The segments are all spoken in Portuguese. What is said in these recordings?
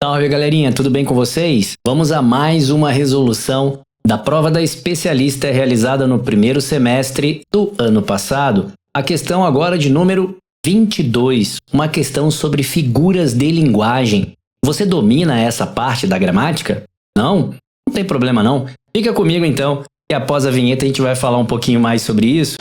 Salve galerinha, tudo bem com vocês? Vamos a mais uma resolução da prova da especialista realizada no primeiro semestre do ano passado. A questão agora de número 22, uma questão sobre figuras de linguagem. Você domina essa parte da gramática? Não? Não tem problema não. Fica comigo então, e após a vinheta a gente vai falar um pouquinho mais sobre isso.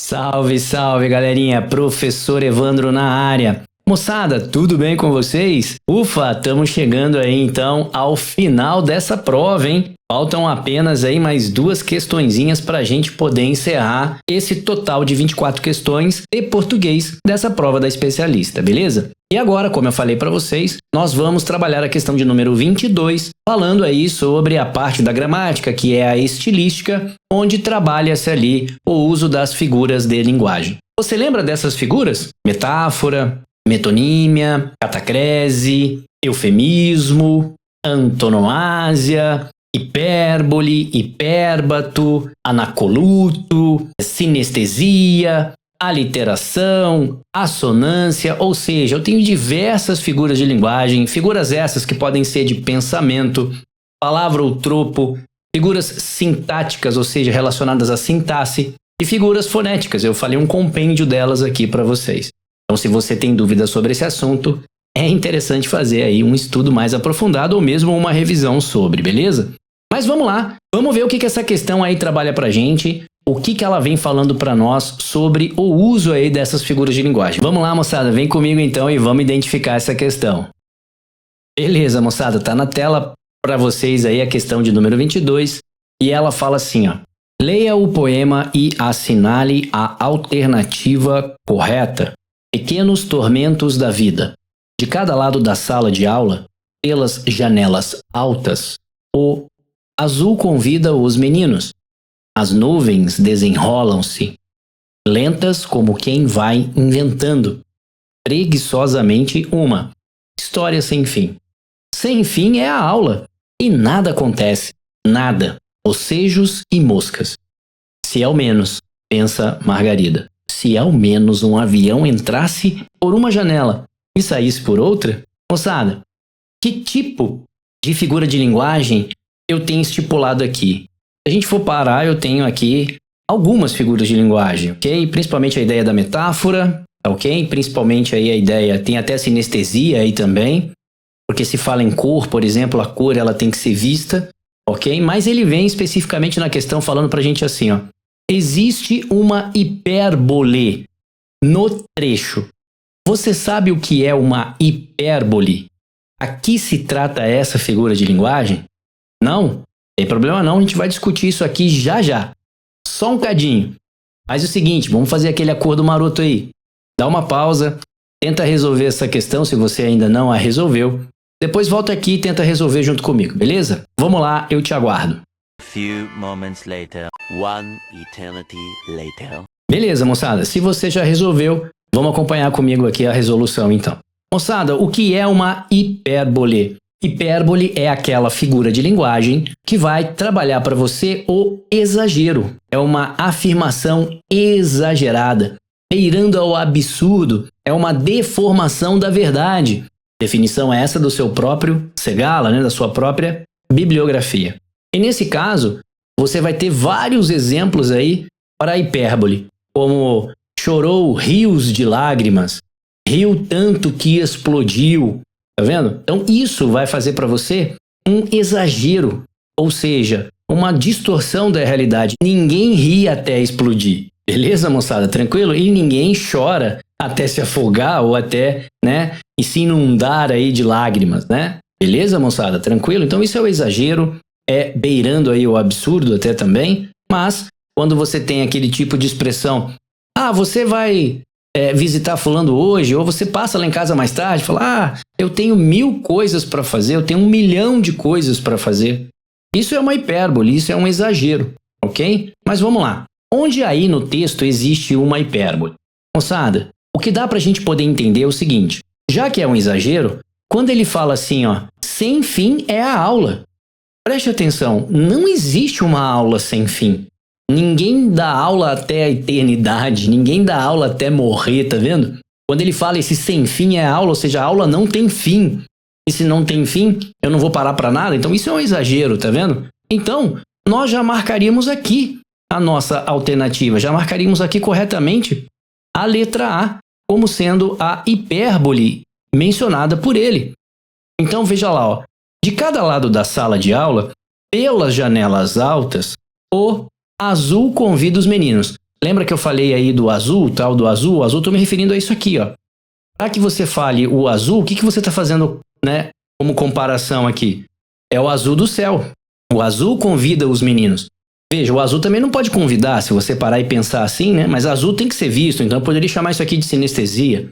Salve, salve galerinha, professor Evandro na área. Moçada, tudo bem com vocês? Ufa, estamos chegando aí então ao final dessa prova, hein? Faltam apenas aí mais duas questõezinhas para a gente poder encerrar esse total de 24 questões de português dessa prova da especialista, beleza? E agora, como eu falei para vocês, nós vamos trabalhar a questão de número 22, falando aí sobre a parte da gramática, que é a estilística, onde trabalha-se ali o uso das figuras de linguagem. Você lembra dessas figuras? Metáfora, metonímia, catacrese, eufemismo, antonomásia, hipérbole, hipérbato, anacoluto, sinestesia, aliteração, assonância, ou seja, eu tenho diversas figuras de linguagem, figuras essas que podem ser de pensamento, palavra ou tropo, figuras sintáticas, ou seja, relacionadas à sintaxe, e figuras fonéticas. Eu falei um compêndio delas aqui para vocês. Então, se você tem dúvidas sobre esse assunto, é interessante fazer aí um estudo mais aprofundado ou mesmo uma revisão sobre, beleza? Mas vamos lá, vamos ver o que essa questão aí trabalha pra gente, o que ela vem falando pra nós sobre o uso aí dessas figuras de linguagem. Vamos lá, moçada, vem comigo então e vamos identificar essa questão. Beleza, moçada, tá na tela pra vocês aí a questão de número 22 e ela fala assim, ó. Leia o poema e assinale a alternativa correta. Pequenos tormentos da vida. De cada lado da sala de aula, pelas janelas altas, o azul convida os meninos. As nuvens desenrolam-se, lentas como quem vai inventando, preguiçosamente uma história sem fim. Sem fim é a aula, e nada acontece, nada, bocejos e moscas. Se ao menos, pensa Margarida, se ao menos um avião entrasse por uma janela e saísse por outra? Moçada, que tipo de figura de linguagem eu tenho estipulado aqui? Se a gente for parar, eu tenho aqui algumas figuras de linguagem, ok? Principalmente a ideia da metáfora, ok? Principalmente aí a ideia, tem até sinestesia aí também, porque se fala em cor, por exemplo, a cor ela tem que ser vista, ok? Mas ele vem especificamente na questão falando pra gente assim, ó. Existe uma hipérbole no trecho. Você sabe o que é uma hipérbole? A que se trata essa figura de linguagem? Não? Tem problema não, a gente vai discutir isso aqui já já. Só um cadinho. Faz o seguinte, vamos fazer aquele acordo maroto aí. Dá uma pausa, tenta resolver essa questão se você ainda não a resolveu. Depois volta aqui e tenta resolver junto comigo, beleza? Vamos lá, eu te aguardo. Few moments later, one eternity later. Beleza, moçada, se você já resolveu, vamos acompanhar comigo aqui a resolução então. Moçada, o que é uma hipérbole? Hipérbole é aquela figura de linguagem que vai trabalhar para você o exagero. É uma afirmação exagerada, beirando ao absurdo, é uma deformação da verdade. Definição essa do seu próprio Segala, né, da sua própria bibliografia. E nesse caso, você vai ter vários exemplos aí para a hipérbole, como chorou rios de lágrimas, riu tanto que explodiu, tá vendo? Então isso vai fazer para você um exagero, ou seja, uma distorção da realidade. Ninguém ri até explodir, beleza, moçada? Tranquilo? E ninguém chora até se afogar ou até, né, e se inundar aí de lágrimas, né? Beleza, moçada? Tranquilo? Então isso é o exagero. É beirando aí o absurdo até também, mas quando você tem aquele tipo de expressão, você vai visitar fulano hoje, ou você passa lá em casa mais tarde e fala, eu tenho 1000 coisas para fazer, eu tenho 1 milhão de coisas para fazer. Isso é uma hipérbole, isso é um exagero, ok? Mas vamos lá, onde aí no texto existe uma hipérbole? Moçada, o que dá para a gente poder entender é o seguinte, já que é um exagero, quando ele fala assim, ó, sem fim é a aula. Preste atenção, não existe uma aula sem fim. Ninguém dá aula até a eternidade, ninguém dá aula até morrer, tá vendo? Quando ele fala esse sem fim é a aula, ou seja, a aula não tem fim. E se não tem fim, eu não vou parar para nada. Então isso é um exagero, tá vendo? Então, nós já marcaríamos aqui a nossa alternativa, já marcaríamos aqui corretamente a letra A como sendo a hipérbole mencionada por ele. Então veja lá, ó, de cada lado da sala de aula, pelas janelas altas, o azul convida os meninos. Lembra que eu falei aí do azul, tal do azul? O azul, estou me referindo a isso aqui, ó. Para que você fale o azul, o que você está fazendo, né, como comparação aqui? É o azul do céu. O azul convida os meninos. Veja, o azul também não pode convidar, se você parar e pensar assim, né? Mas azul tem que ser visto, então eu poderia chamar isso aqui de sinestesia.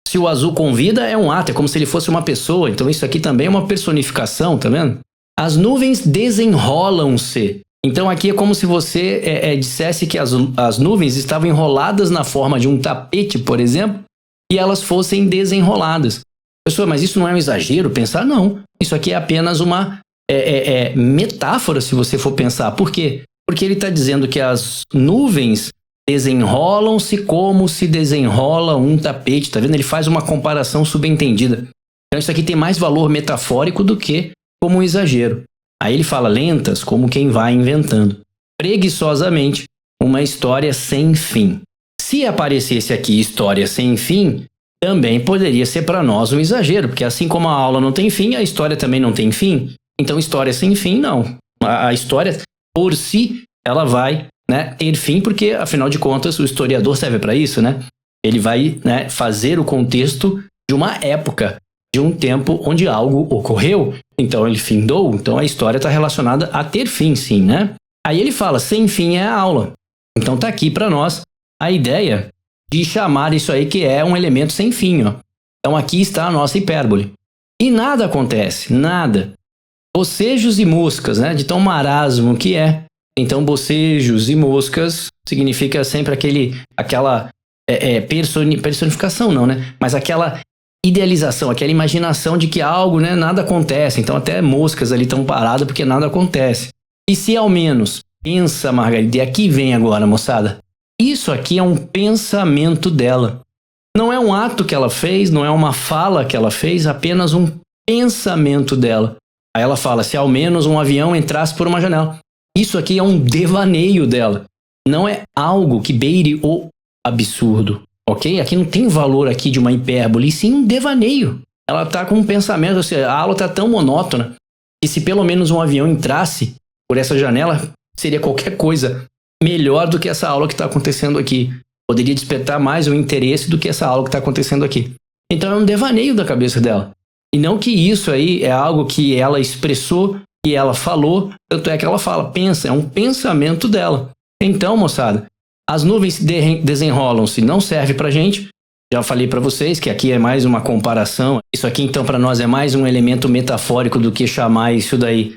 Se o azul convida, é um ato, é como se ele fosse uma pessoa. Então isso aqui também é uma personificação, tá vendo? As nuvens desenrolam-se. Então aqui é como se você dissesse que as nuvens estavam enroladas na forma de um tapete, por exemplo, e elas fossem desenroladas. Pessoal, mas isso não é um exagero pensar? Não. Isso aqui é apenas uma metáfora, se você for pensar. Por quê? Porque ele está dizendo que as nuvens desenrolam-se como se desenrola um tapete, tá vendo? Ele faz uma comparação subentendida. Então isso aqui tem mais valor metafórico do que como um exagero. Aí ele fala lentas, como quem vai inventando. Preguiçosamente, uma história sem fim. Se aparecesse aqui história sem fim, também poderia ser para nós um exagero, porque assim como a aula não tem fim, a história também não tem fim. Então história sem fim, não. A história, por si, ela vai, né, ter fim, porque, afinal de contas, o historiador serve para isso, né? Ele vai, né, fazer o contexto de uma época, de um tempo onde algo ocorreu, então ele findou, então a história está relacionada a ter fim, sim, né? Aí ele fala, sem fim é a aula. Então tá aqui para nós a ideia de chamar isso aí que é um elemento sem fim, ó. Então aqui está a nossa hipérbole. E nada acontece, nada. Bocejos e moscas, né? De tão marasmo que é. Então bocejos e moscas significa sempre aquela personificação, não, né? Mas aquela idealização, aquela imaginação de que algo, né, nada acontece. Então até moscas ali estão paradas porque nada acontece. E se ao menos, pensa Margarida, e aqui vem agora, moçada, isso aqui é um pensamento dela. Não é um ato que ela fez, não é uma fala que ela fez, apenas um pensamento dela. Aí ela fala, se ao menos um avião entrasse por uma janela. Isso aqui é um devaneio dela. Não é algo que beire o absurdo. Ok? Aqui não tem valor aqui de uma hipérbole, e sim um devaneio. Ela está com um pensamento, ou seja, a aula está tão monótona que se pelo menos um avião entrasse por essa janela, seria qualquer coisa melhor do que essa aula que está acontecendo aqui. Poderia despertar mais o interesse do que essa aula que está acontecendo aqui. Então é um devaneio da cabeça dela. E não que isso aí é algo que ela expressou, que ela falou, tanto é que ela fala, pensa, é um pensamento dela. Então, moçada, as nuvens desenrolam-se, não serve pra gente. Já falei para vocês que aqui é mais uma comparação. Isso aqui, então, para nós é mais um elemento metafórico do que chamar isso daí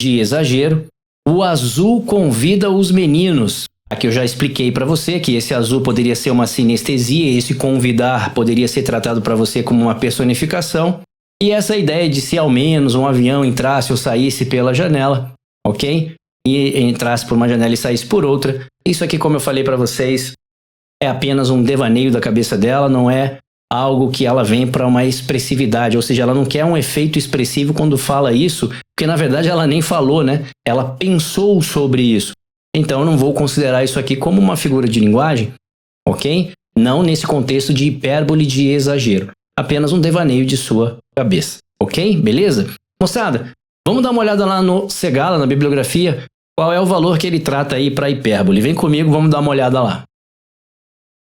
de exagero. O azul convida os meninos. Aqui eu já expliquei para você que esse azul poderia ser uma sinestesia, esse convidar poderia ser tratado para você como uma personificação. E essa ideia de se ao menos um avião entrasse ou saísse pela janela, ok? E entrasse por uma janela e saísse por outra. Isso aqui, como eu falei para vocês, é apenas um devaneio da cabeça dela, não é algo que ela vem para uma expressividade, ou seja, ela não quer um efeito expressivo quando fala isso, porque na verdade ela nem falou, né? Ela pensou sobre isso. Então eu não vou considerar isso aqui como uma figura de linguagem, ok? Não nesse contexto de hipérbole de exagero. Apenas um devaneio de sua cabeça, ok? Beleza? Moçada, vamos dar uma olhada lá no Segala, na bibliografia, qual é o valor que ele trata aí para hipérbole. Vem comigo, vamos dar uma olhada lá.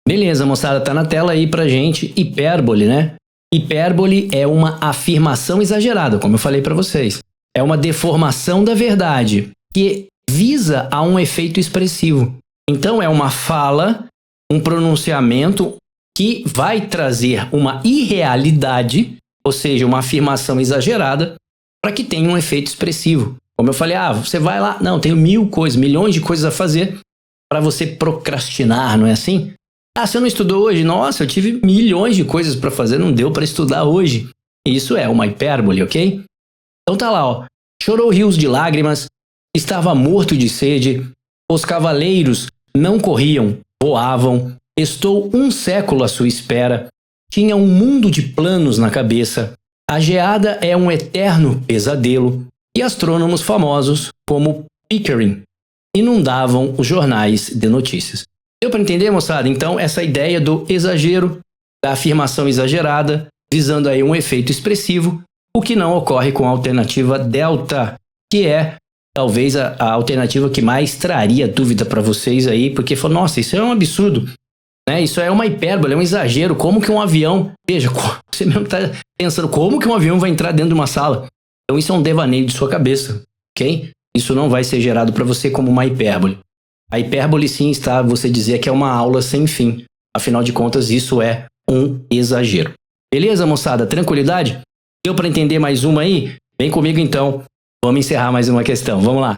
Beleza, moçada, tá na tela aí pra gente hipérbole, né? Hipérbole é uma afirmação exagerada, como eu falei para vocês. É uma deformação da verdade que visa a um efeito expressivo. Então é uma fala, um pronunciamento que vai trazer uma irrealidade, ou seja, uma afirmação exagerada, para que tenha um efeito expressivo. Como eu falei, você vai lá, não, tenho milhões de coisas a fazer para você procrastinar, não é assim? Você não estudou hoje? Nossa, eu tive milhões de coisas para fazer, não deu para estudar hoje. Isso é uma hipérbole, ok? Então tá lá, ó. Chorou rios de lágrimas, estava morto de sede, os cavaleiros não corriam, voavam, estou um século à sua espera, tinha um mundo de planos na cabeça, a geada é um eterno pesadelo, e astrônomos famosos, como Pickering, inundavam os jornais de notícias. Deu para entender, moçada? Então, essa ideia do exagero, da afirmação exagerada, visando aí um efeito expressivo, o que não ocorre com a alternativa delta, que é talvez a alternativa que mais traria dúvida para vocês aí, porque falou, nossa, isso é um absurdo, né? Isso é uma hipérbole, é um exagero, como que um avião, veja, você mesmo está pensando, como que um avião vai entrar dentro de uma sala? Então isso é um devaneio de sua cabeça, ok? Isso não vai ser gerado para você como uma hipérbole. A hipérbole sim está você dizer que é uma aula sem fim, afinal de contas isso é um exagero. Beleza, moçada? Tranquilidade? Deu para entender mais uma aí? Vem comigo então. Vamos encerrar mais uma questão. Vamos lá.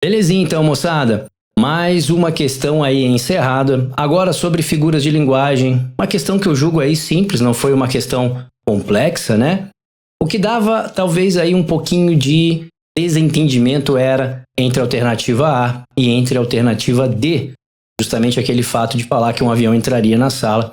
Belezinha então, moçada. Mais uma questão aí encerrada. Agora sobre figuras de linguagem. Uma questão que eu julgo aí simples, não foi uma questão complexa, né? O que dava talvez aí um pouquinho de desentendimento era entre a alternativa A e entre a alternativa D. Justamente aquele fato de falar que um avião entraria na sala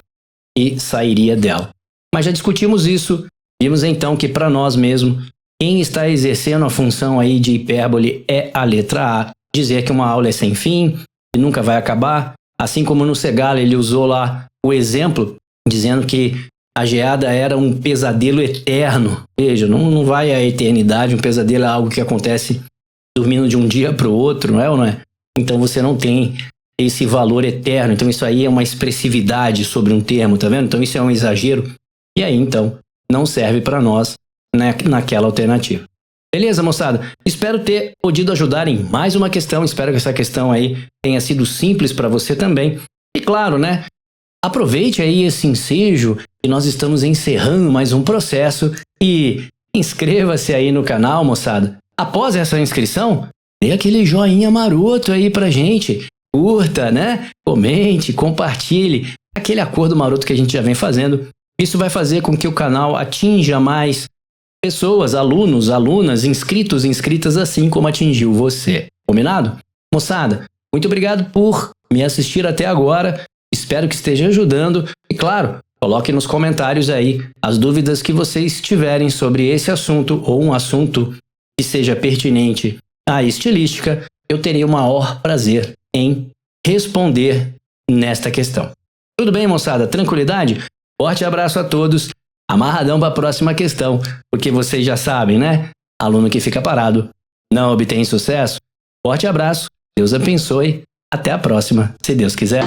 e sairia dela. Mas já discutimos isso, vimos então que para nós mesmo, quem está exercendo a função aí de hipérbole é a letra A, dizer que uma aula é sem fim e nunca vai acabar, assim como no Segala ele usou lá o exemplo, dizendo que a geada era um pesadelo eterno. Veja, não vai à eternidade, um pesadelo é algo que acontece dormindo de um dia para o outro, não é ou não é? Então você não tem esse valor eterno, então isso aí é uma expressividade sobre um termo, tá vendo? Então isso é um exagero, e aí então não serve para nós, né, naquela alternativa. Beleza, moçada? Espero ter podido ajudar em mais uma questão, espero que essa questão aí tenha sido simples para você também, e claro, né, aproveite aí esse ensejo, que nós estamos encerrando mais um processo, e inscreva-se aí no canal, moçada. Após essa inscrição, dê aquele joinha maroto aí pra gente, curta, né? Comente, compartilhe, aquele acordo maroto que a gente já vem fazendo. Isso vai fazer com que o canal atinja mais pessoas, alunos, alunas, inscritos, inscritas, assim como atingiu você. Combinado? Moçada, muito obrigado por me assistir até agora. Espero que esteja ajudando. E claro, coloque nos comentários aí as dúvidas que vocês tiverem sobre esse assunto ou um assunto que seja pertinente à estilística. Eu terei o maior prazer em responder nesta questão. Tudo bem, moçada? Tranquilidade? Forte abraço a todos. Amarradão para a próxima questão, porque vocês já sabem, né? Aluno que fica parado não obtém sucesso. Forte abraço. Deus abençoe. Até a próxima, se Deus quiser.